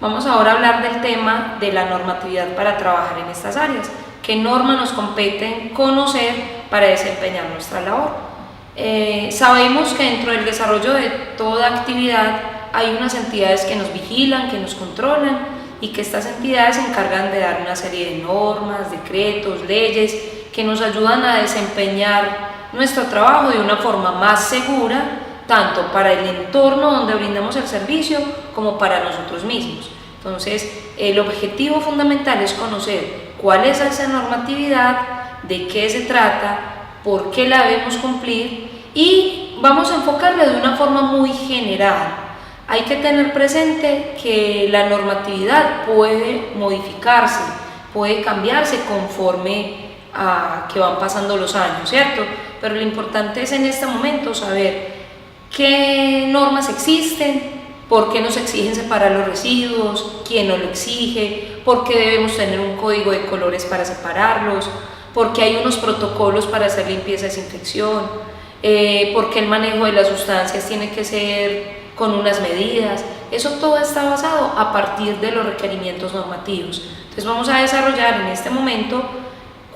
Vamos ahora a hablar del tema de la normatividad para trabajar en estas áreas. ¿Qué normas nos competen conocer para desempeñar nuestra labor? Sabemos que dentro del desarrollo de toda actividad hay unas entidades que nos vigilan, que nos controlan y que estas entidades se encargan de dar una serie de normas, decretos, leyes que nos ayudan a desempeñar nuestro trabajo de una forma más segura, tanto para el entorno donde brindamos el servicio como para nosotros mismos. Entonces, el objetivo fundamental es conocer cuál es esa normatividad, de qué se trata, por qué la debemos cumplir y vamos a enfocarla de una forma muy general. Hay que tener presente que la normatividad puede modificarse, puede cambiarse conforme a que van pasando los años, ¿cierto? Pero lo importante es en este momento saber qué normas existen, por qué nos exigen separar los residuos, quién nos lo exige, por qué debemos tener un código de colores para separarlos, por qué hay unos protocolos para hacer limpieza y desinfección, por qué el manejo de las sustancias tiene que ser con unas medidas. Eso todo está basado a partir de los requerimientos normativos. Entonces vamos a desarrollar en este momento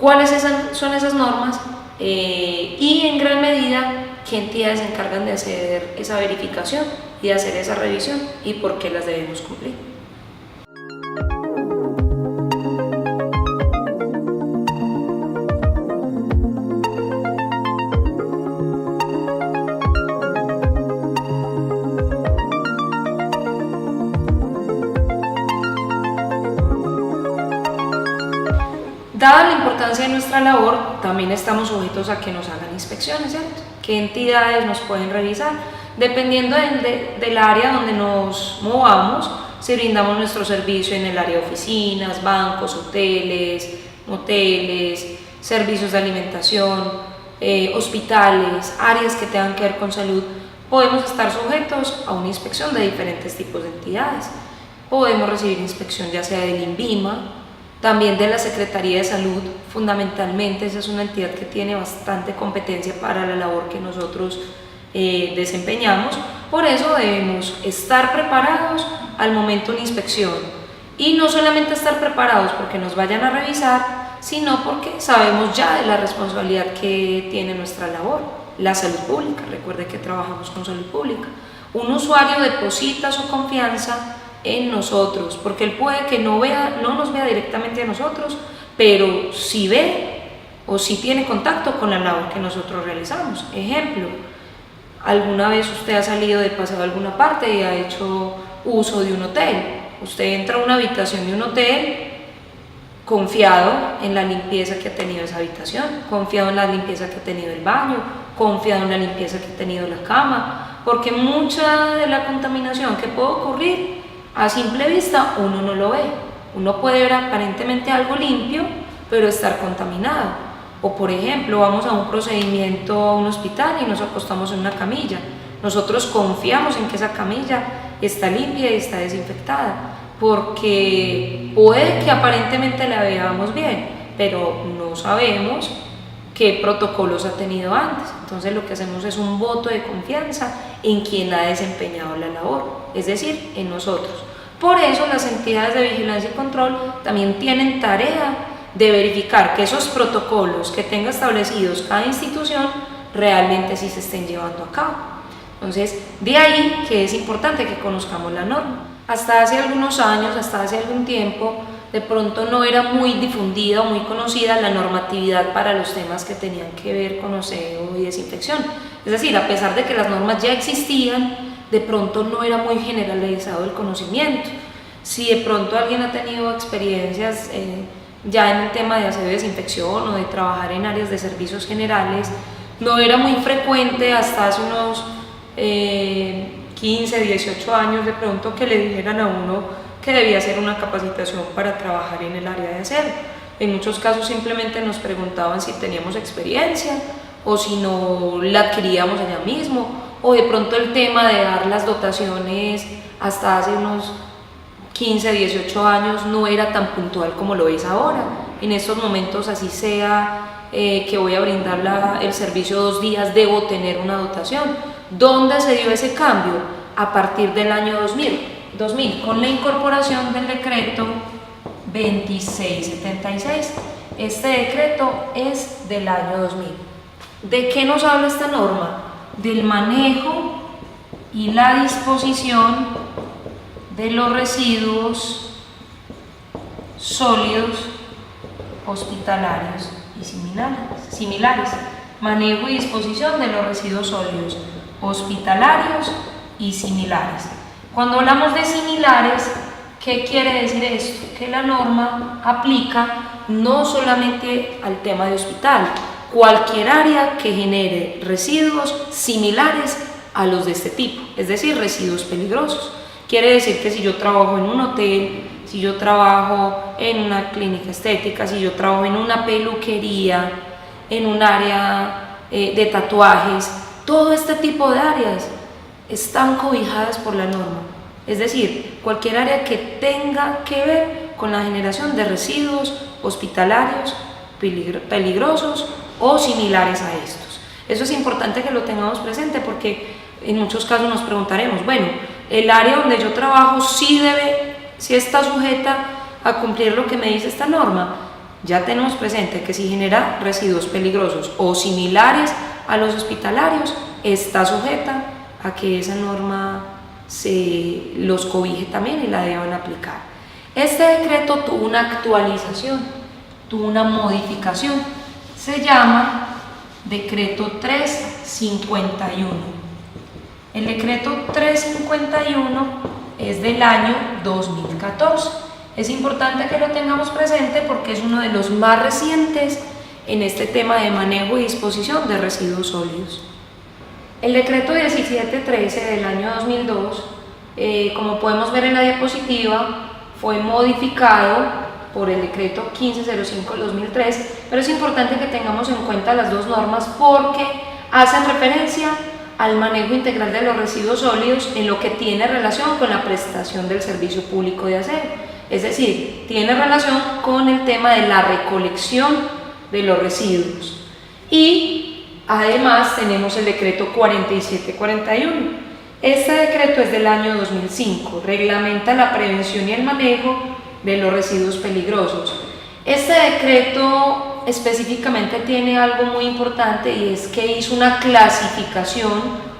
cuáles son esas normas y en gran medida qué entidades se encargan de hacer esa verificación y de hacer esa revisión y por qué las debemos cumplir. Dada la importancia de nuestra labor, también estamos sujetos a que nos hagan inspecciones, ¿cierto? ¿Qué entidades nos pueden revisar? Dependiendo del área donde nos movamos, si brindamos nuestro servicio en el área de oficinas, bancos, hoteles, moteles, servicios de alimentación, hospitales, áreas que tengan que ver con salud, podemos estar sujetos a una inspección de diferentes tipos de entidades. Podemos recibir inspección ya sea del INVIMA, también de la Secretaría de Salud. Fundamentalmente esa es una entidad que tiene bastante competencia para la labor que nosotros desempeñamos. Por eso debemos estar preparados al momento de una inspección y no solamente estar preparados porque nos vayan a revisar, sino porque sabemos ya de la responsabilidad que tiene nuestra labor, la salud pública. Recuerde que trabajamos con salud pública. Un usuario deposita su confianza en nosotros, porque él puede que no nos vea directamente a nosotros, pero sí ve o sí tiene contacto con la labor que nosotros realizamos. Ejemplo, alguna vez usted ha salido de paseo a alguna parte y ha hecho uso de un hotel. Usted entra a una habitación de un hotel confiado en la limpieza que ha tenido esa habitación, confiado en la limpieza que ha tenido el baño, confiado en la limpieza que ha tenido la cama, porque mucha de la contaminación que puede ocurrir a simple vista uno no lo ve. Uno puede ver aparentemente algo limpio, pero estar contaminado. O por ejemplo, vamos a un procedimiento a un hospital y nos acostamos en una camilla. Nosotros confiamos en que esa camilla está limpia y está desinfectada, porque puede que aparentemente la veamos bien, pero no sabemos qué protocolos ha tenido antes. Entonces lo que hacemos es un voto de confianza en quien ha desempeñado la labor, es decir, en nosotros. Por eso las entidades de vigilancia y control también tienen tarea de verificar que esos protocolos que tenga establecidos cada institución realmente sí se estén llevando a cabo. Entonces, de ahí que es importante que conozcamos la norma. Hasta hace algunos años, hasta hace algún tiempo, de pronto no era muy difundida o muy conocida la normatividad para los temas que tenían que ver con aseo y desinfección. Es decir, a pesar de que las normas ya existían, de pronto no era muy generalizado el conocimiento. Si de pronto alguien ha tenido experiencias ya en el tema de aseo y desinfección o de trabajar en áreas de servicios generales, no era muy frecuente hasta hace unos 15, 18 años de pronto que le dijeran a uno que debía hacer una capacitación para trabajar en el área de aseo. En muchos casos simplemente nos preguntaban si teníamos experiencia o si no la adquiríamos allá mismo, o de pronto el tema de dar las dotaciones hasta hace unos 15, 18 años no era tan puntual como lo es ahora. En estos momentos, así sea que voy a brindar el servicio 2 días, debo tener una dotación. ¿Dónde se dio ese cambio? A partir del año 2000. 2000, con la incorporación del decreto 2676. Este decreto es del año 2000. ¿De qué nos habla esta norma? Del manejo y la disposición de los residuos sólidos hospitalarios y similares. Manejo y disposición de los residuos sólidos hospitalarios y similares. Cuando hablamos de similares, ¿qué quiere decir esto? Que la norma aplica no solamente al tema de hospital, cualquier área que genere residuos similares a los de este tipo, es decir, residuos peligrosos. Quiere decir que si yo trabajo en un hotel, si yo trabajo en una clínica estética, si yo trabajo en una peluquería, en un área de tatuajes, todo este tipo de áreas están cobijadas por la norma. Es decir, cualquier área que tenga que ver con la generación de residuos hospitalarios peligrosos o similares a estos. Eso es importante que lo tengamos presente porque en muchos casos nos preguntaremos, bueno, el área donde yo trabajo sí está sujeta a cumplir lo que me dice esta norma. Ya tenemos presente que si genera residuos peligrosos o similares a los hospitalarios, está sujeta a que esa norma se los cobije también y la deban aplicar. Este decreto tuvo una actualización, tuvo una modificación, se llama Decreto 351. El Decreto 351 es del año 2014. Es importante que lo tengamos presente porque es uno de los más recientes en este tema de manejo y disposición de residuos sólidos. El decreto 1713 del año 2002, como podemos ver en la diapositiva, fue modificado por el decreto 1505 del 2003, pero es importante que tengamos en cuenta las dos normas porque hacen referencia al manejo integral de los residuos sólidos en lo que tiene relación con la prestación del servicio público de aseo. Es decir, tiene relación con el tema de la recolección de los residuos. Y además tenemos el decreto 4741. Este decreto es del año 2005, reglamenta la prevención y el manejo de los residuos peligrosos. Este decreto específicamente tiene algo muy importante y es que hizo una clasificación,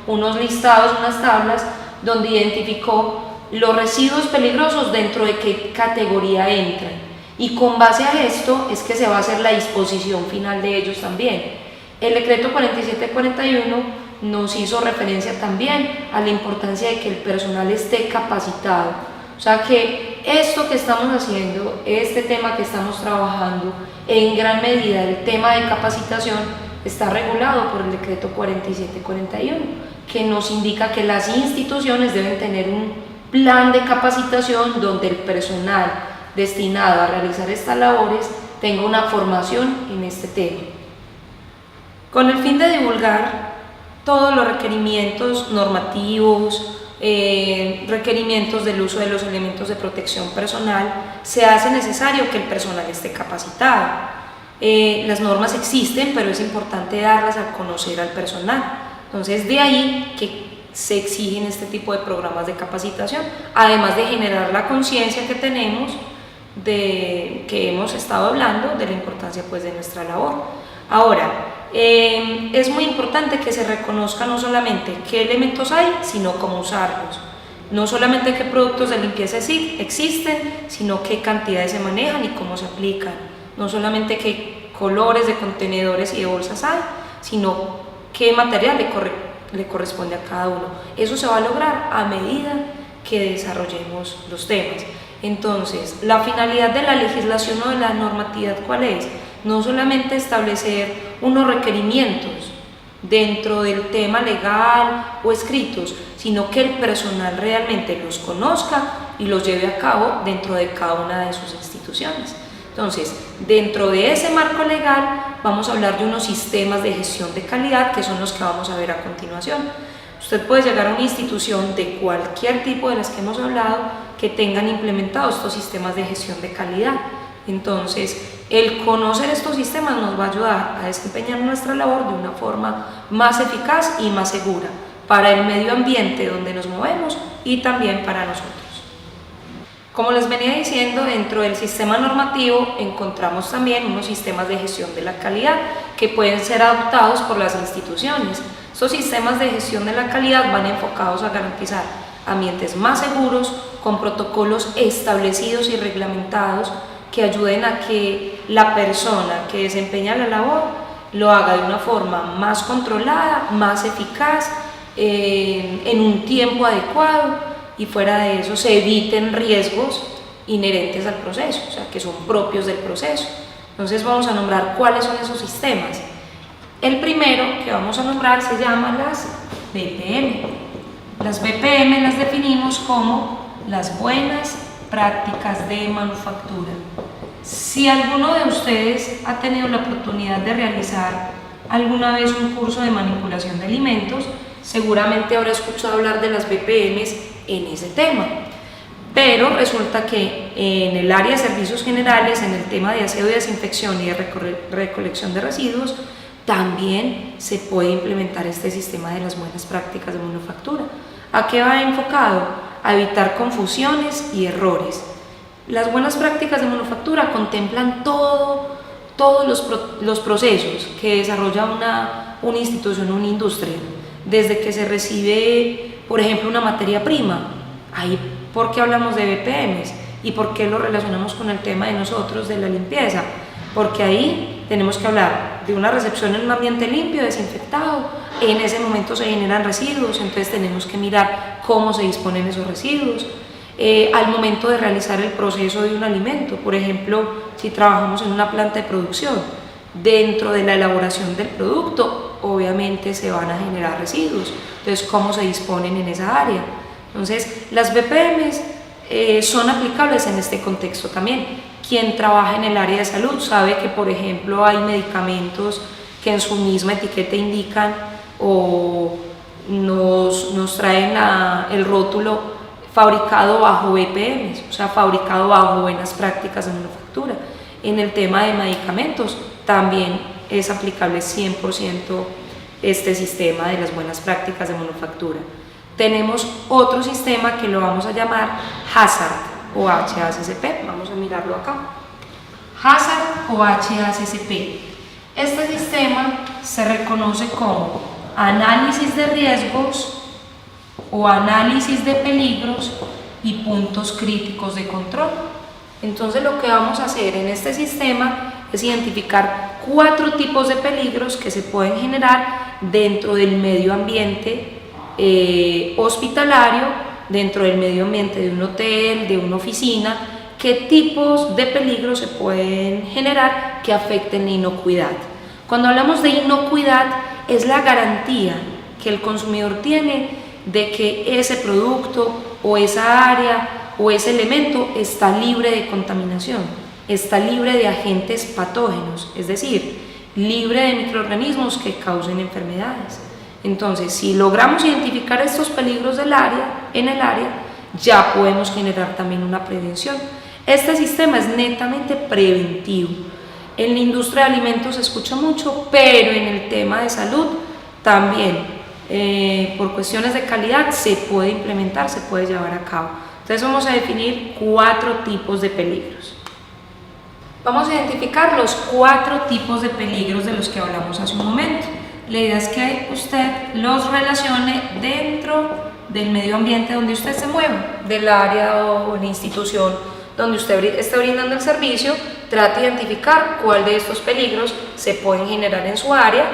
unos listados, unas tablas, donde identificó los residuos peligrosos dentro de qué categoría entran. Y con base a esto es que se va a hacer la disposición final de ellos también. El decreto 4741 nos hizo referencia también a la importancia de que el personal esté capacitado. O sea que esto que estamos haciendo, este tema que estamos trabajando, en gran medida el tema de capacitación está regulado por el decreto 4741, que nos indica que las instituciones deben tener un plan de capacitación donde el personal destinado a realizar estas labores tenga una formación en este tema. Con el fin de divulgar todos los requerimientos normativos, requerimientos del uso de los elementos de protección personal, se hace necesario que el personal esté capacitado. Las normas existen, pero es importante darlas a conocer al personal. Entonces, de ahí que se exigen este tipo de programas de capacitación, además de generar la conciencia que tenemos de que hemos estado hablando de la importancia pues de nuestra labor. Ahora, es muy importante que se reconozca no solamente qué elementos hay, sino cómo usarlos. No solamente qué productos de limpieza existen, sino qué cantidades se manejan y cómo se aplican. No solamente qué colores de contenedores y de bolsas hay, sino qué material le corresponde a cada uno. Eso se va a lograr a medida que desarrollemos los temas. Entonces, la finalidad de la legislación o de la normatividad, ¿cuál es? No solamente establecer unos requerimientos dentro del tema legal o escritos, sino que el personal realmente los conozca y los lleve a cabo dentro de cada una de sus instituciones. Entonces, dentro de ese marco legal vamos a hablar de unos sistemas de gestión de calidad que son los que vamos a ver a continuación. Usted puede llegar a una institución de cualquier tipo de las que hemos hablado que tengan implementados estos sistemas de gestión de calidad. Entonces, el conocer estos sistemas nos va a ayudar a desempeñar nuestra labor de una forma más eficaz y más segura para el medio ambiente donde nos movemos y también para nosotros. Como les venía diciendo, dentro del sistema normativo encontramos también unos sistemas de gestión de la calidad que pueden ser adoptados por las instituciones. Estos sistemas de gestión de la calidad van enfocados a garantizar ambientes más seguros, con protocolos establecidos y reglamentados que ayuden a que la persona que desempeña la labor lo haga de una forma más controlada, más eficaz, en un tiempo adecuado, y fuera de eso se eviten riesgos inherentes al proceso, o sea, que son propios del proceso. Entonces vamos a nombrar cuáles son esos sistemas. El primero que vamos a nombrar se llama las BPM. Las BPM las definimos como las buenas prácticas de manufactura. Si alguno de ustedes ha tenido la oportunidad de realizar alguna vez un curso de manipulación de alimentos, seguramente habrá escuchado hablar de las BPMs en ese tema. Pero resulta que en el área de servicios generales, en el tema de aseo y desinfección y de recolección de residuos, también se puede implementar este sistema de las buenas prácticas de manufactura. ¿A qué va enfocado? A evitar confusiones y errores. Las buenas prácticas de manufactura contemplan todos los procesos que desarrolla una institución, una industria, desde que se recibe, por ejemplo, una materia prima. Ahí, ¿por qué hablamos de BPMs? ¿Y por qué lo relacionamos con el tema de nosotros de la limpieza? Porque ahí tenemos que hablar de una recepción en un ambiente limpio, desinfectado. En ese momento se generan residuos, entonces tenemos que mirar cómo se disponen esos residuos. Al momento de realizar el proceso de un alimento, por ejemplo, si trabajamos en una planta de producción, dentro de la elaboración del producto, obviamente se van a generar residuos. Entonces, ¿cómo se disponen en esa área? Entonces, las BPMs son aplicables en este contexto también. Quien trabaja en el área de salud sabe que, por ejemplo, hay medicamentos que en su misma etiqueta indican o nos traen el rótulo fabricado bajo BPMs, o sea, fabricado bajo buenas prácticas de manufactura. En el tema de medicamentos también es aplicable 100% este sistema de las buenas prácticas de manufactura. Tenemos otro sistema que lo vamos a llamar HACCP o HACCP, vamos a mirarlo acá. HACCP o HACCP. Este sistema se reconoce como análisis de riesgos o análisis de peligros y puntos críticos de control. Entonces lo que vamos a hacer en este sistema es identificar 4 tipos de peligros que se pueden generar dentro del medio ambiente hospitalario, dentro del medio ambiente de un hotel, de una oficina. ¿Qué tipos de peligros se pueden generar que afecten la inocuidad? Cuando hablamos de inocuidad, es la garantía que el consumidor tiene de que ese producto o esa área o ese elemento está libre de contaminación, está libre de agentes patógenos, es decir, libre de microorganismos que causen enfermedades. Entonces, si logramos identificar estos peligros en el área, ya podemos generar también una prevención. Este sistema es netamente preventivo. En la industria de alimentos se escucha mucho, pero en el tema de salud también. Por cuestiones de calidad se puede implementar, se puede llevar a cabo. Entonces vamos a definir 4 tipos de peligros. Vamos a identificar los 4 tipos de peligros de los que hablamos hace un momento. La idea es que usted los relacione dentro del medio ambiente donde usted se mueva, del área o la institución donde usted esté brindando el servicio. Trate de identificar cuál de estos peligros se pueden generar en su área,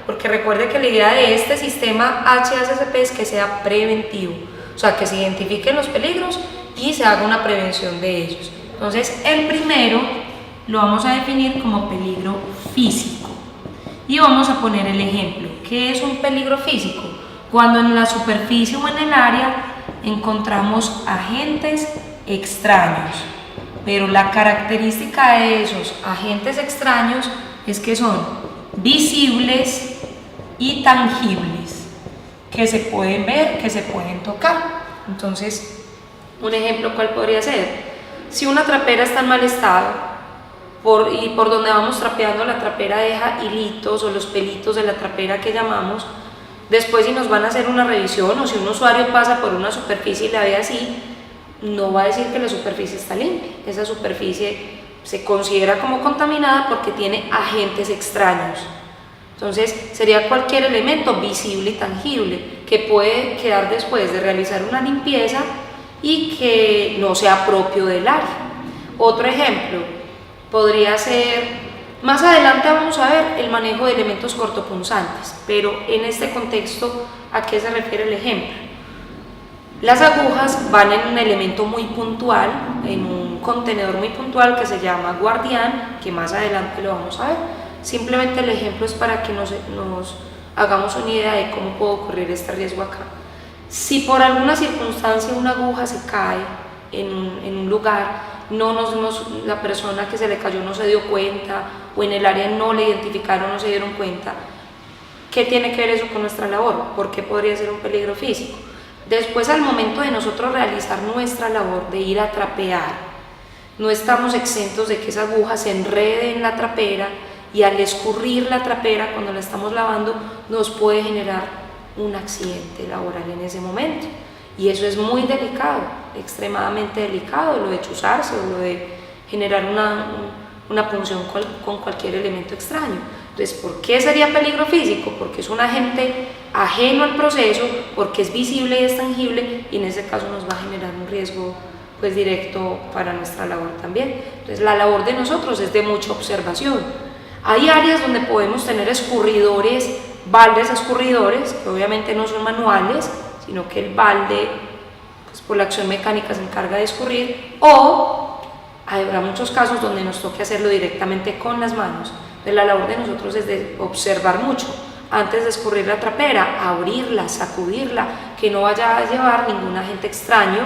porque recuerde que la idea de este sistema HACCP es que sea preventivo, o sea, que se identifiquen los peligros y se haga una prevención de ellos. Entonces, el primero lo vamos a definir como peligro físico y vamos a poner el ejemplo. ¿Qué es un peligro físico? Cuando en la superficie o en el área encontramos agentes extraños, pero la característica de esos agentes extraños es que son visibles y tangibles, que se pueden ver, que se pueden tocar. Entonces, un ejemplo, ¿cuál podría ser? Si una trapera está en mal estado y por donde vamos trapeando, la trapera deja hilitos o los pelitos de la trapera que llamamos, después si nos van a hacer una revisión o si un usuario pasa por una superficie y la ve así, no va a decir que la superficie está limpia. Esa superficie se considera como contaminada porque tiene agentes extraños. Entonces sería cualquier elemento visible y tangible que puede quedar después de realizar una limpieza y que no sea propio del área. Otro ejemplo podría ser, más adelante vamos a ver el manejo de elementos cortopunzantes, pero en este contexto, ¿a qué se refiere el ejemplo? Las agujas van en un elemento muy puntual, en un contenedor muy puntual que se llama guardián, que más adelante lo vamos a ver. Simplemente el ejemplo es para que nos hagamos una idea de cómo puede ocurrir este riesgo acá. Si por alguna circunstancia una aguja se cae en un lugar, la persona que se le cayó no se dio cuenta, o en el área no le identificaron, no se dieron cuenta, ¿qué tiene que ver eso con nuestra labor? ¿Por qué podría ser un peligro físico? Después, al momento de nosotros realizar nuestra labor de ir a trapear, no estamos exentos de que esa aguja se enrede en la trapera, y al escurrir la trapera cuando la estamos lavando nos puede generar un accidente laboral en ese momento, y eso es muy delicado, extremadamente delicado, lo de chuzarse o lo de generar una punción con cualquier elemento extraño. Entonces, ¿por qué sería peligro físico? Porque es un agente ajeno al proceso, porque es visible y es tangible, y en ese caso nos va a generar un riesgo pues directo para nuestra labor también. Entonces, la labor de nosotros es de mucha observación. Hay áreas donde podemos tener escurridores, baldes escurridores, que obviamente no son manuales, sino que el balde, pues por la acción mecánica, se encarga de escurrir, o habrá muchos casos donde nos toque hacerlo directamente con las manos. Entonces, la labor de nosotros es de observar mucho antes de escurrir la trapera, abrirla, sacudirla, que no vaya a llevar ningún agente extraño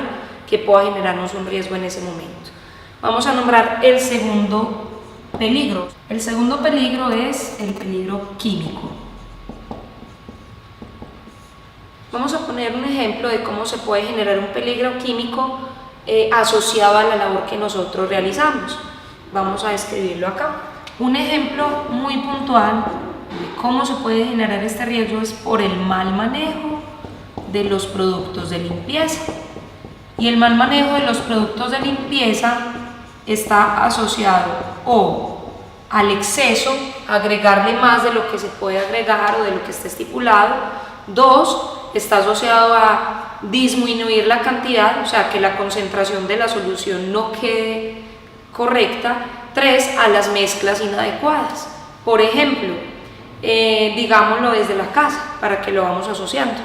que pueda generarnos un riesgo en ese momento. Vamos a nombrar el segundo peligro. El segundo peligro es el peligro químico. Vamos a poner un ejemplo de cómo se puede generar un peligro químico asociado a la labor que nosotros realizamos. Vamos a describirlo acá. Un ejemplo muy puntual de cómo se puede generar este riesgo es por el mal manejo de los productos de limpieza. Y el mal manejo de los productos de limpieza está asociado o al exceso, agregarle más de lo que se puede agregar o de lo que está estipulado. 2, está asociado a disminuir la cantidad, o sea, que la concentración de la solución no quede correcta. 3, a las mezclas inadecuadas. Por ejemplo, digámoslo desde la casa, para que lo vamos asociando.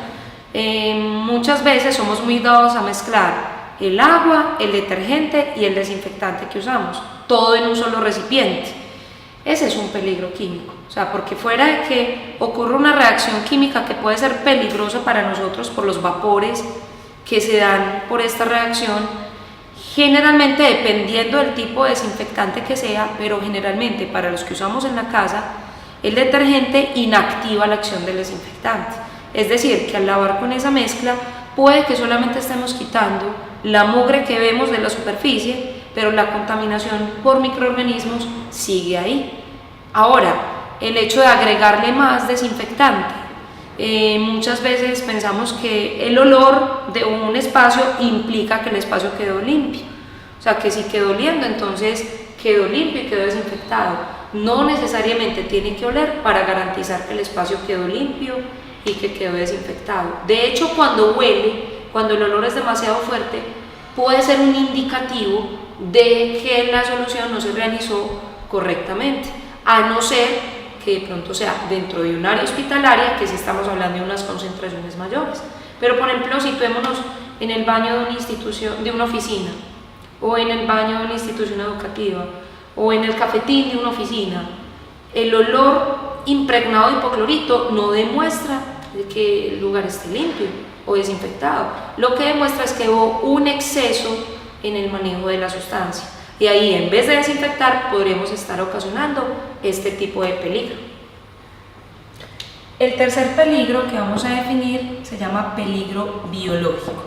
Muchas veces somos muy dados a mezclar el agua, el detergente y el desinfectante que usamos, todo en un solo recipiente. Ese es un peligro químico, o sea, porque fuera de que ocurra una reacción química que puede ser peligrosa para nosotros por los vapores que se dan por esta reacción, generalmente dependiendo del tipo de desinfectante que sea, pero generalmente para los que usamos en la casa, el detergente inactiva la acción del desinfectante. Es decir, que al lavar con esa mezcla puede que solamente estemos quitando la mugre que vemos de la superficie, pero la contaminación por microorganismos sigue ahí. Ahora, el hecho de agregarle más desinfectante, muchas veces pensamos que el olor de un espacio implica que el espacio quedó limpio, o sea, que si quedó oliendo, entonces quedó limpio y quedó desinfectado. No necesariamente tiene que oler para garantizar que el espacio quedó limpio y que quedó desinfectado. De hecho, cuando huele, cuando el olor es demasiado fuerte, puede ser un indicativo de que la solución no se realizó correctamente, a no ser que de pronto sea dentro de un área hospitalaria, que sí estamos hablando de unas concentraciones mayores. Pero por ejemplo, situémonos en el baño de una institución, de una oficina, o en el baño de una institución educativa, o en el cafetín de una oficina. El olor impregnado de hipoclorito no demuestra de que el lugar esté limpio o desinfectado. Lo que demuestra es que hubo un exceso en el manejo de la sustancia, y ahí, en vez de desinfectar, podríamos estar ocasionando este tipo de peligro. El tercer peligro que vamos a definir se llama peligro biológico.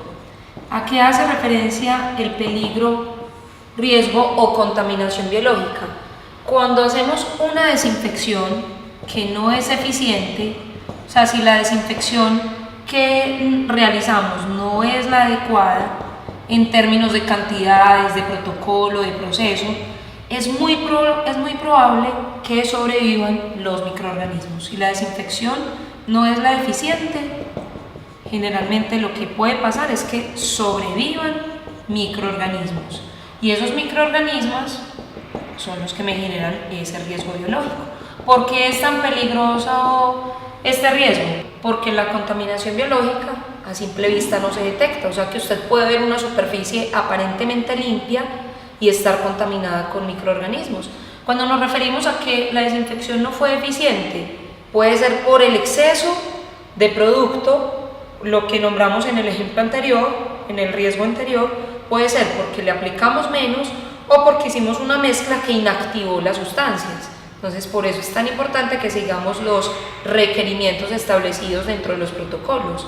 ¿A qué hace referencia el peligro, riesgo o contaminación biológica? Cuando hacemos una desinfección que no es eficiente, o sea, si la desinfección que realizamos no es la adecuada, en términos de cantidades, de protocolo, de proceso, es muy probable que sobrevivan los microorganismos. Si la desinfección no es la eficiente, generalmente lo que puede pasar es que sobrevivan microorganismos, y esos microorganismos son los que me generan ese riesgo biológico. ¿Por qué es tan peligroso este riesgo? Porque la contaminación biológica a simple vista no se detecta, o sea que usted puede ver una superficie aparentemente limpia y estar contaminada con microorganismos. Cuando nos referimos a que la desinfección no fue eficiente, puede ser por el exceso de producto, lo que nombramos en el ejemplo anterior, en el riesgo anterior, puede ser porque le aplicamos menos o porque hicimos una mezcla que inactivó las sustancias. Entonces, por eso es tan importante que sigamos los requerimientos establecidos dentro de los protocolos,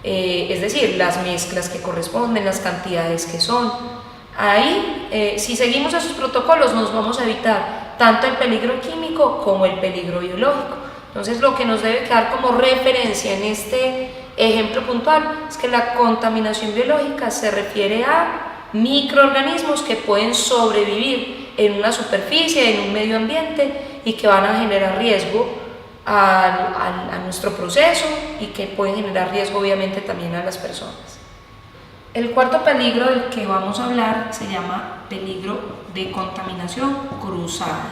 es decir, las mezclas que corresponden, las cantidades que son. Ahí, si seguimos esos protocolos, nos vamos a evitar tanto el peligro químico como el peligro biológico. Entonces, lo que nos debe quedar como referencia en este ejemplo puntual es que la contaminación biológica se refiere a microorganismos que pueden sobrevivir en una superficie, en un medio ambiente, y que van a generar riesgo a nuestro proceso y que pueden generar riesgo obviamente también a las personas. El cuarto peligro del que vamos a hablar se llama peligro de contaminación cruzada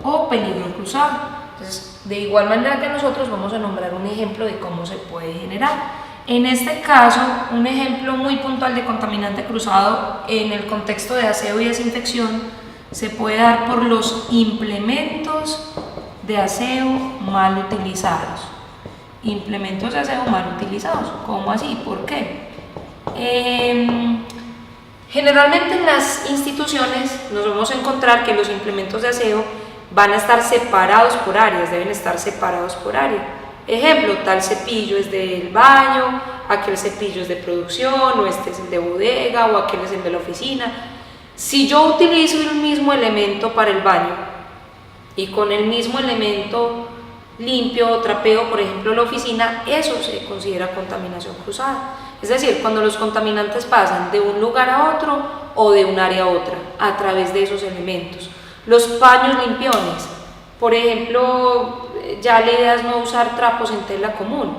o peligro cruzado. Entonces, de igual manera que nosotros vamos a nombrar un ejemplo de cómo se puede generar. En este caso, un ejemplo muy puntual de contaminante cruzado en el contexto de aseo y desinfección se puede dar por los implementos de aseo mal utilizados. Implementos de aseo mal utilizados, ¿cómo así? ¿Por qué? Generalmente en las instituciones nos vamos a encontrar que los implementos de aseo van a estar separados por áreas, deben estar separados por área. Ejemplo, tal cepillo es del baño, aquel cepillo es de producción, o este es el de bodega, o aquel es el de la oficina. Si yo utilizo el mismo elemento para el baño y con el mismo elemento limpio, trapeo, por ejemplo, la oficina, eso se considera contaminación cruzada. Es decir, cuando los contaminantes pasan de un lugar a otro o de un área a otra a través de esos elementos. Los paños limpiones, por ejemplo, ya la idea es no usar trapos en tela común,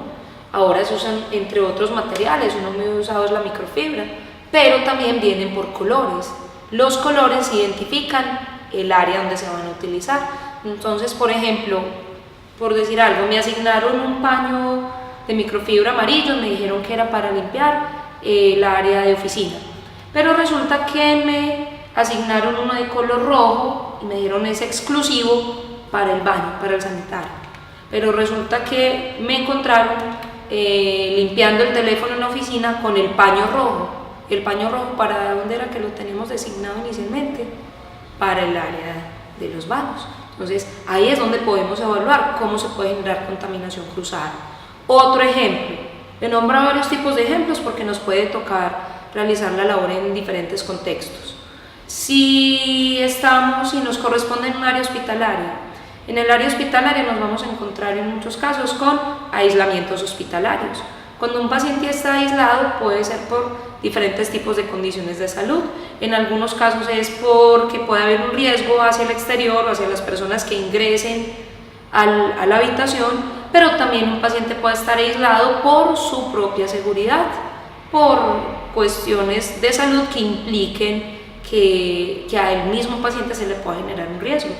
ahora se usan entre otros materiales, uno muy usado es la microfibra, pero también vienen por colores. Los colores identifican el área donde se van a utilizar. Entonces, por ejemplo, por decir algo, me asignaron un paño de microfibra amarillo, me dijeron que era para limpiar el área de oficina, pero resulta que me asignaron uno de color rojo y me dieron ese exclusivo para el baño, para el sanitario, pero resulta que me encontraron limpiando el teléfono en la oficina con el paño rojo. El paño rojo, ¿para dónde era que lo teníamos designado inicialmente? Para el área de los baños. Entonces, ahí es donde podemos evaluar cómo se puede generar contaminación cruzada. Otro ejemplo, le nombro varios tipos de ejemplos porque nos puede tocar realizar la labor en diferentes contextos. Si nos corresponde en un área hospitalaria, en el área hospitalaria nos vamos a encontrar en muchos casos con aislamientos hospitalarios. Cuando un paciente está aislado puede ser por diferentes tipos de condiciones de salud. En algunos casos es porque puede haber un riesgo hacia el exterior o hacia las personas que ingresen a la habitación, pero también un paciente puede estar aislado por su propia seguridad, por cuestiones de salud que impliquen que a el mismo paciente se le pueda generar un riesgo.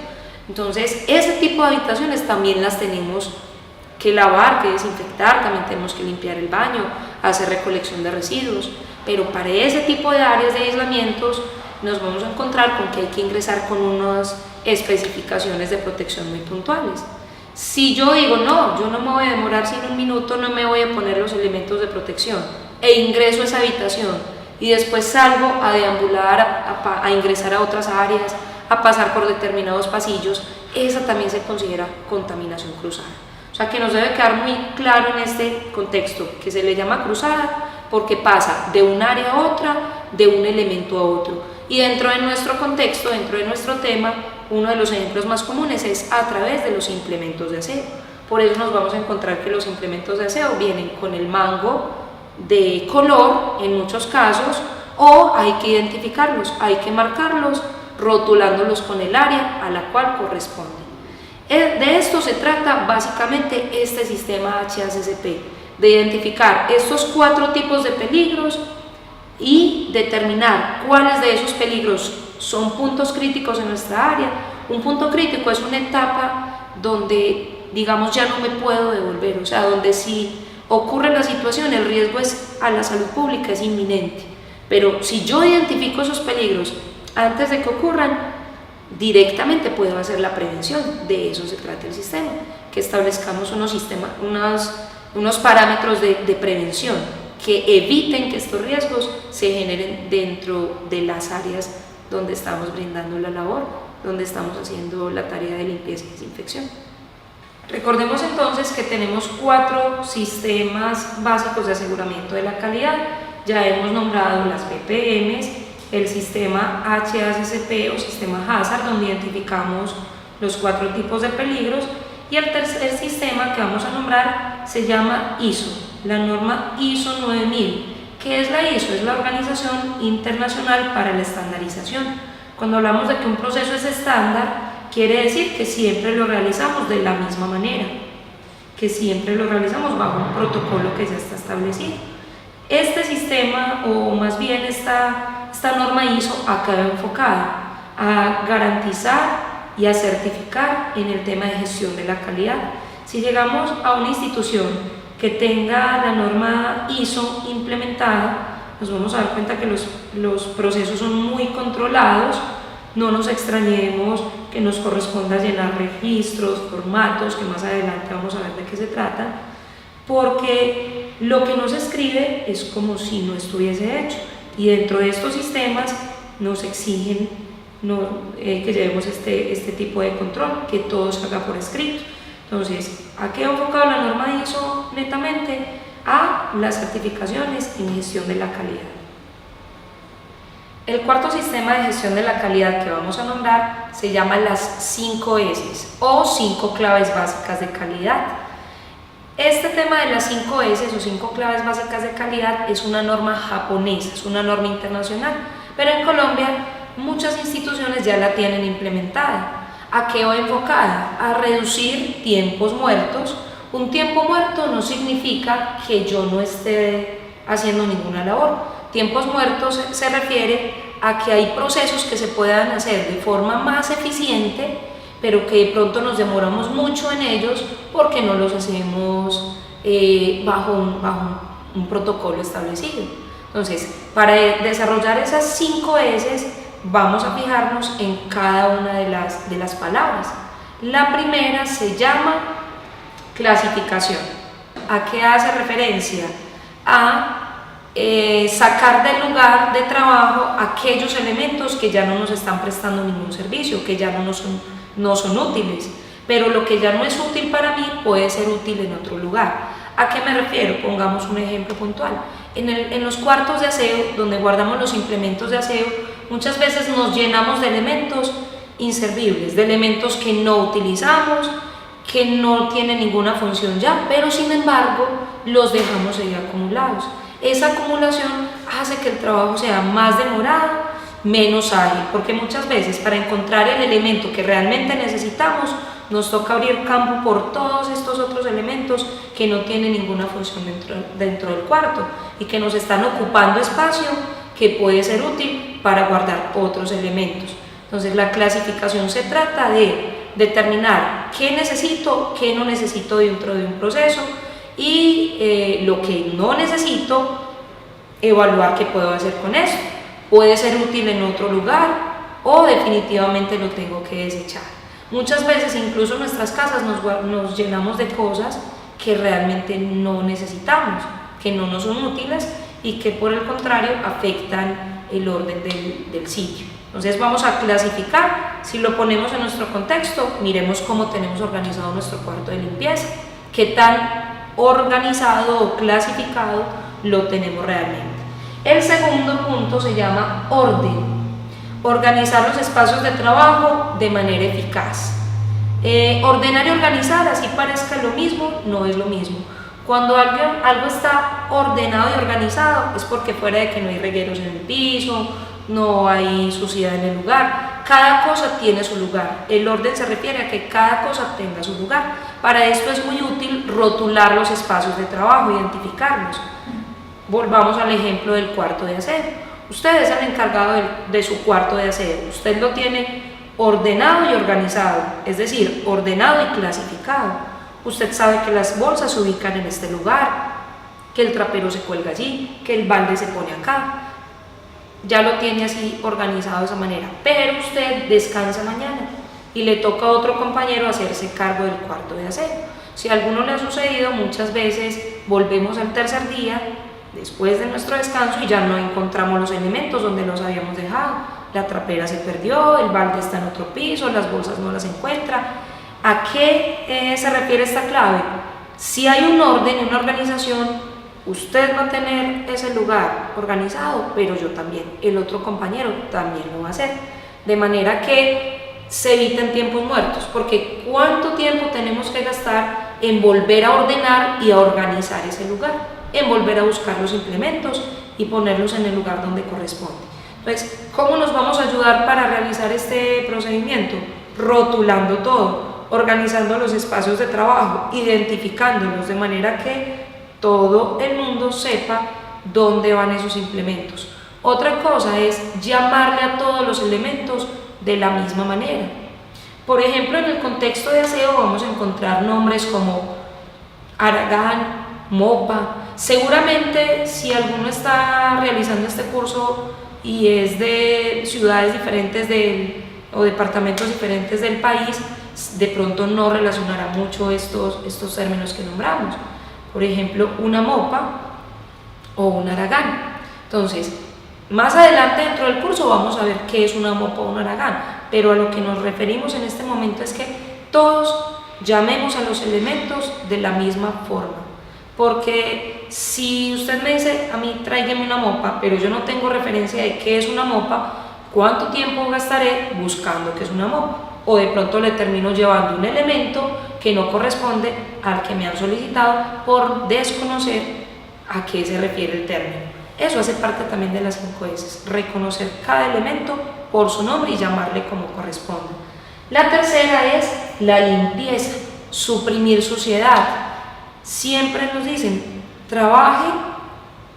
Entonces, ese tipo de habitaciones también las tenemos que lavar, que desinfectar, también tenemos que limpiar el baño, hacer recolección de residuos, pero para ese tipo de áreas de aislamientos nos vamos a encontrar con que hay que ingresar con unas especificaciones de protección muy puntuales. Si yo digo, no, yo no me voy a demorar sino un minuto, no me voy a poner los elementos de protección e ingreso a esa habitación y después salgo a deambular, a ingresar a otras áreas, a pasar por determinados pasillos, esa también se considera contaminación cruzada. O sea que nos debe quedar muy claro en este contexto que se le llama cruzada porque pasa de un área a otra, de un elemento a otro. Y dentro de nuestro contexto, dentro de nuestro tema, uno de los ejemplos más comunes es a través de los implementos de aseo. Por eso nos vamos a encontrar que los implementos de aseo vienen con el mango de color en muchos casos o hay que identificarlos, hay que marcarlos, rotulándolos con el área a la cual corresponden. De esto se trata básicamente este sistema HACCP, de identificar estos 4 tipos de peligros y determinar cuáles de esos peligros son puntos críticos en nuestra área. Un punto crítico es una etapa donde, digamos, ya no me puedo devolver, o sea, donde si ocurre la situación, el riesgo es a la salud pública, es inminente. Pero si yo identifico esos peligros antes de que ocurran, directamente puedo hacer la prevención. De eso se trata el sistema, que establezcamos unos parámetros de prevención que eviten que estos riesgos se generen dentro de las áreas donde estamos brindando la labor, donde estamos haciendo la tarea de limpieza y desinfección. Recordemos entonces que tenemos 4 sistemas básicos de aseguramiento de la calidad. Ya hemos nombrado las BPMs, el sistema HACCP o sistema HACCP, donde identificamos los 4 tipos de peligros, y el tercer sistema que vamos a nombrar se llama ISO, la norma ISO 9000. ¿Qué es la ISO? Es la Organización Internacional para la Estandarización. Cuando hablamos de que un proceso es estándar, quiere decir que siempre lo realizamos de la misma manera, que siempre lo realizamos bajo un protocolo que ya está establecido. Este sistema, o más bien esta norma ISO, acaba enfocada a garantizar y a certificar en el tema de gestión de la calidad. Si llegamos a una institución que tenga la norma ISO implementada, nos vamos a dar cuenta que los procesos son muy controlados. No nos extrañemos que nos corresponda llenar registros, formatos, que más adelante vamos a ver de qué se trata, porque lo que nos escribe es como si no estuviese hecho, y dentro de estos sistemas nos exigen que llevemos este tipo de control, que todo se haga por escrito. Entonces, ¿a qué ha enfocado la norma ISO netamente? A las certificaciones en gestión de la calidad. El cuarto sistema de gestión de la calidad que vamos a nombrar se llama las 5 S o 5 claves básicas de calidad. Este tema de las 5 S o 5 claves básicas de calidad es una norma japonesa, es una norma internacional, pero en Colombia muchas instituciones ya la tienen implementada. ¿A qué va enfocada? A reducir tiempos muertos. Un tiempo muerto no significa que yo no esté haciendo ninguna labor. Tiempos muertos se refiere a que hay procesos que se puedan hacer de forma más eficiente, pero que de pronto nos demoramos mucho en ellos porque no los hacemos bajo un protocolo establecido. Entonces, para desarrollar esas 5 S, vamos a fijarnos en cada una de las palabras. La primera se llama clasificación. ¿A qué hace referencia? A sacar del lugar de trabajo aquellos elementos que ya no nos están prestando ningún servicio, que ya no son útiles, pero lo que ya no es útil para mí puede ser útil en otro lugar. ¿A qué me refiero? Pongamos un ejemplo puntual. En los cuartos de aseo, donde guardamos los implementos de aseo, muchas veces nos llenamos de elementos inservibles, de elementos que no utilizamos, que no tienen ninguna función ya, pero sin embargo los dejamos ahí acumulados. Esa acumulación hace que el trabajo sea más demorado, menos ágil, porque muchas veces para encontrar el elemento que realmente necesitamos nos toca abrir campo por todos estos otros elementos que no tienen ninguna función dentro del cuarto y que nos están ocupando espacio que puede ser útil para guardar otros elementos. Entonces la clasificación se trata de determinar qué necesito, qué no necesito dentro de un proceso, y lo que no necesito, evaluar qué puedo hacer con eso. Puede ser útil en otro lugar o definitivamente lo tengo que desechar. Muchas veces incluso en nuestras casas nos llenamos de cosas que realmente no necesitamos, que no nos son útiles y que por el contrario afectan el orden del sitio. Entonces vamos a clasificar. Si lo ponemos en nuestro contexto, miremos cómo tenemos organizado nuestro cuarto de limpieza, qué tan organizado o clasificado lo tenemos realmente. El segundo punto se llama orden. Organizar los espacios de trabajo de manera eficaz. Ordenar y organizar, así parezca lo mismo, no es lo mismo. Cuando algo está ordenado y organizado es porque fuera de que no hay regueros en el piso, no hay suciedad en el lugar, cada cosa tiene su lugar. El orden se refiere a que cada cosa tenga su lugar. Para esto es muy útil rotular los espacios de trabajo, identificarlos. Volvamos al ejemplo del cuarto de aseo. Usted es el encargado de su cuarto de aseo. Usted lo tiene ordenado y organizado, es decir, ordenado y clasificado. Usted sabe que las bolsas se ubican en este lugar, que el trapero se cuelga allí, que el balde se pone acá. Ya lo tiene así organizado de esa manera, pero usted descansa mañana y le toca a otro compañero hacerse cargo del cuarto de aseo. Si a alguno le ha sucedido, muchas veces volvemos al tercer día después de nuestro descanso y ya no encontramos los elementos donde los habíamos dejado. La trapera se perdió, el balde está en otro piso, las bolsas no las encuentra. ¿A qué se refiere esta clave? Si hay un orden y una organización, usted va a tener ese lugar organizado, pero yo también, el otro compañero también lo va a hacer. De manera que se eviten tiempos muertos, porque ¿cuánto tiempo tenemos que gastar en volver a ordenar y a organizar ese lugar? En volver a buscar los implementos y ponerlos en el lugar donde corresponde. Entonces, ¿cómo nos vamos a ayudar para realizar este procedimiento? Rotulando todo, organizando los espacios de trabajo, identificándolos de manera que todo el mundo sepa dónde van esos implementos. Otra cosa es llamarle a todos los elementos de la misma manera. Por ejemplo, en el contexto de aseo vamos a encontrar nombres como Aragán, Mopa. Seguramente si alguno está realizando este curso y es de ciudades diferentes o departamentos diferentes del país, de pronto no relacionará mucho estos términos que nombramos. Por ejemplo, una mopa o un aragán. Entonces, más adelante dentro del curso vamos a ver qué es una mopa o un aragán, pero a lo que nos referimos en este momento es que todos llamemos a los elementos de la misma forma. Porque si usted me dice a mí tráigame una mopa, pero yo no tengo referencia de qué es una mopa, ¿cuánto tiempo gastaré buscando qué es una mopa? O de pronto le termino llevando un elemento que no corresponde al que me han solicitado por desconocer a qué se refiere el término. Eso hace parte también de las 5 S, reconocer cada elemento por su nombre y llamarle como corresponde. La tercera es la limpieza, suprimir suciedad. Siempre nos dicen, trabaje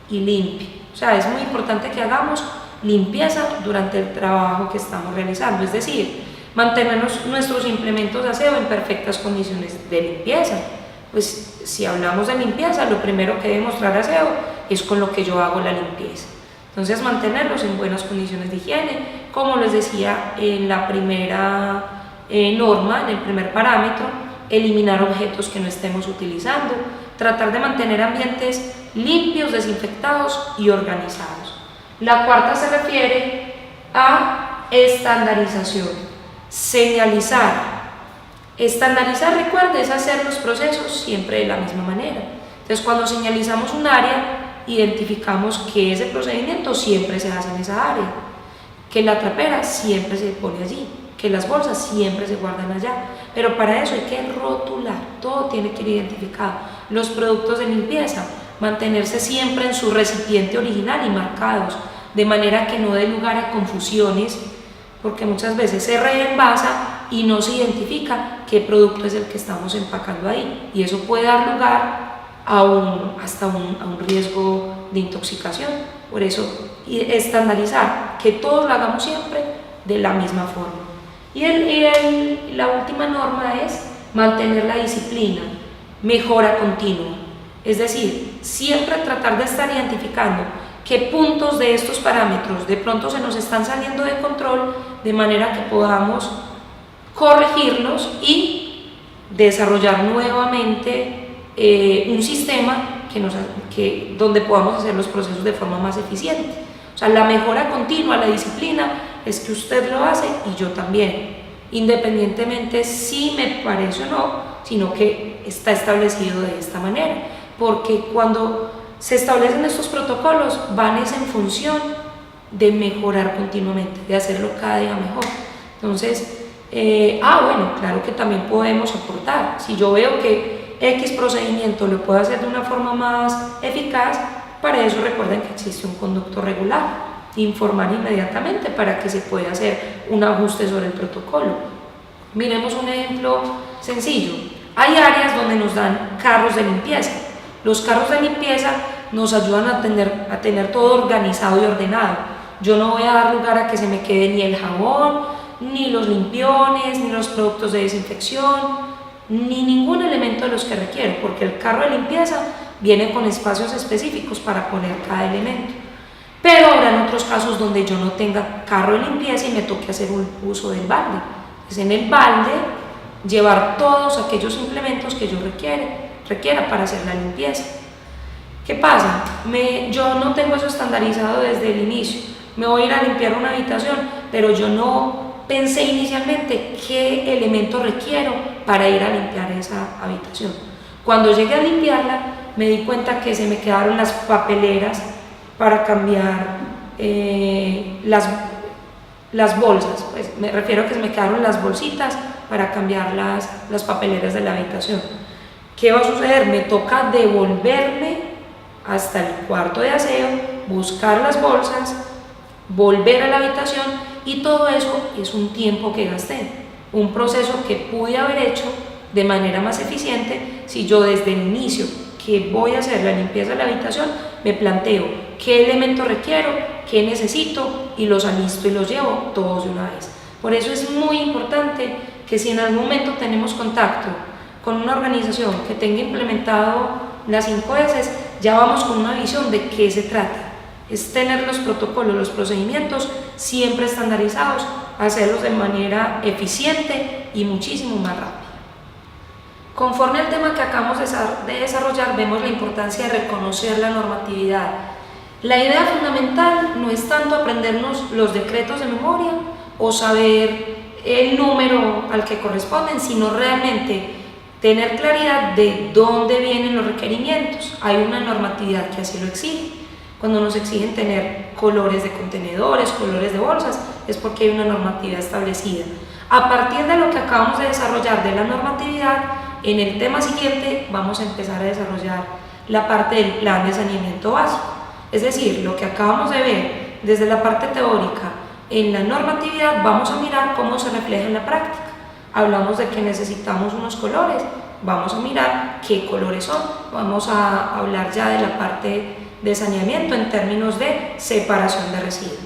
y limpie. O sea, es muy importante que hagamos limpieza durante el trabajo que estamos realizando, es decir, mantener nuestros implementos de aseo en perfectas condiciones de limpieza. Pues si hablamos de limpieza, lo primero que debe mostrar aseo es con lo que yo hago la limpieza. Entonces, mantenerlos en buenas condiciones de higiene, como les decía en la primera norma, en el primer parámetro, eliminar objetos que no estemos utilizando, tratar de mantener ambientes limpios, desinfectados y organizados. La cuarta se refiere a estandarización, señalizar. Estandarizar, recuerda, es hacer los procesos siempre de la misma manera. Entonces, cuando señalizamos un área, identificamos que ese procedimiento siempre se hace en esa área, que la trapera siempre se pone allí, que las bolsas siempre se guardan allá, pero para eso hay que rotular, todo tiene que ir identificado. Los productos de limpieza, mantenerse siempre en su recipiente original y marcados, de manera que no dé lugar a confusiones, porque muchas veces se reenvasa y no se identifica qué producto es el que estamos empacando ahí, y eso puede dar lugar a hasta un riesgo de intoxicación. Por eso, estandarizar, que todos lo hagamos siempre de la misma forma. Y la última norma es mantener la disciplina, mejora continua. Es decir, siempre tratar de estar identificando qué puntos de estos parámetros de pronto se nos están saliendo de control, de manera que podamos corregirlos y desarrollar nuevamente un sistema donde podamos hacer los procesos de forma más eficiente. O sea, la mejora continua, la disciplina, es que usted lo hace y yo también, independientemente si me parece o no, sino que está establecido de esta manera, porque cuando se establecen estos protocolos van en función de mejorar continuamente, de hacerlo cada día mejor. Entonces, bueno, claro que también podemos aportar. Si yo veo que X procedimiento lo puedo hacer de una forma más eficaz, para eso recuerden que existe un conducto regular, informar inmediatamente para que se pueda hacer un ajuste sobre el protocolo. Miremos un ejemplo sencillo. Hay áreas donde nos dan carros de limpieza. Los carros de limpieza nos ayudan a tener todo organizado y ordenado. Yo no voy a dar lugar a que se me quede ni el jabón, ni los limpiones, ni los productos de desinfección, ni ningún elemento de los que requiero, porque el carro de limpieza viene con espacios específicos para poner cada elemento. Pero habrán otros casos donde yo no tenga carro de limpieza y me toque hacer un uso del balde. Es en el balde llevar todos aquellos implementos que yo requiera para hacer la limpieza. ¿Qué pasa? Yo no tengo eso estandarizado desde el inicio. Me voy a ir a limpiar una habitación, pero yo no pensé inicialmente qué elemento requiero para ir a limpiar esa habitación. Cuando llegué a limpiarla, me di cuenta que se me quedaron las papeleras para cambiar las bolsas. Pues me refiero a que se me quedaron las bolsitas para cambiar las papeleras de la habitación. ¿Qué va a suceder? Me toca devolverme hasta el cuarto de aseo, buscar las bolsas, volver a la habitación, y todo eso es un tiempo que gasté, un proceso que pude haber hecho de manera más eficiente si yo desde el inicio que voy a hacer la limpieza de la habitación me planteo qué elementos requiero, qué necesito y los alisto y los llevo todos de una vez. Por eso es muy importante que si en algún momento tenemos contacto con una organización que tenga implementado las 5S, ya vamos con una visión de qué se trata. Es tener los protocolos, los procedimientos siempre estandarizados, hacerlos de manera eficiente y muchísimo más rápida. Conforme al tema que acabamos de desarrollar, vemos la importancia de reconocer la normatividad. La idea fundamental no es tanto aprendernos los decretos de memoria o saber el número al que corresponden, sino realmente tener claridad de dónde vienen los requerimientos. Hay una normatividad que así lo exige. Cuando nos exigen tener colores de contenedores, colores de bolsas, es porque hay una normatividad establecida. A partir de lo que acabamos de desarrollar de la normatividad, en el tema siguiente vamos a empezar a desarrollar la parte del plan de saneamiento básico. Es decir, lo que acabamos de ver desde la parte teórica en la normatividad, vamos a mirar cómo se refleja en la práctica. Hablamos de que necesitamos unos colores, vamos a mirar qué colores son. Vamos a hablar ya de la parte de saneamiento en términos de separación de residuos.